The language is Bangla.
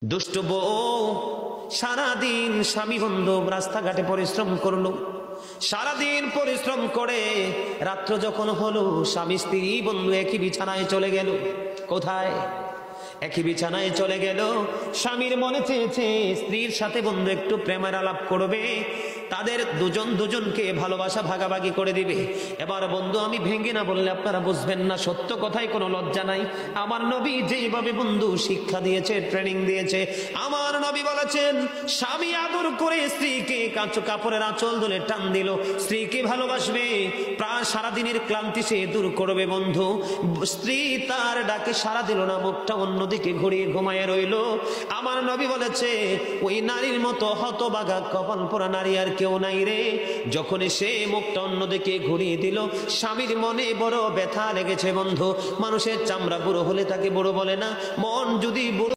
দুষ্ট বউ সারাদিন স্বামী বন্ধু রাস্তাঘাটে পরিশ্রম করলো, সারাদিন পরিশ্রম করে রাত্র যখন হলো স্বামী স্ত্রী বন্ধু একই বিছানায় চলে গেল। কোথায়? একই বিছানায় চলে গেল। স্বামীর মনে চেয়েছে স্ত্রীর সাথে বন্ধু একটু প্রেমের আলাপ করবে, তাদের দুজন দুজনকে ভালোবাসা ভাগাভাগি করে দিবে। এবার বন্ধু আমি ভেঙে না বললে আপনারা বুঝবেন না, সত্য কথায় কোনো লজ্জা নাই। আমার নবী যেভাবে বন্ধু শিক্ষা দিয়েছে, ট্রেনিং দিয়েছে, আমার নবী বলেছেন স্বামী আদর করে স্ত্রীকে কাঁচো কাপড়ের আঁচল ধরে টান দিল, স্ত্রীকে ভালোবাসবে, প্রায় সারাদিনের ক্লান্তি সে দূর করবে। বন্ধু স্ত্রী তার ডাকে সারা দিল না, মুখটা অন্যদিকে ঘুরিয়ে ঘুমায় রইল। আমার নবী বলেছে ওই নারীর মতো হতভাগা কপাল পোড়া নারী আর কেউ নাই রে। যখন সে মুখটা অন্যদিকে ঘুরিয়ে দিল, স্বামীর মনে বড় ব্যথা লেগেছে। বন্ধু মানুষের চামড়া বুড়ো হলে তাকে বুড়ো বলে না, মন যদি বুড়ো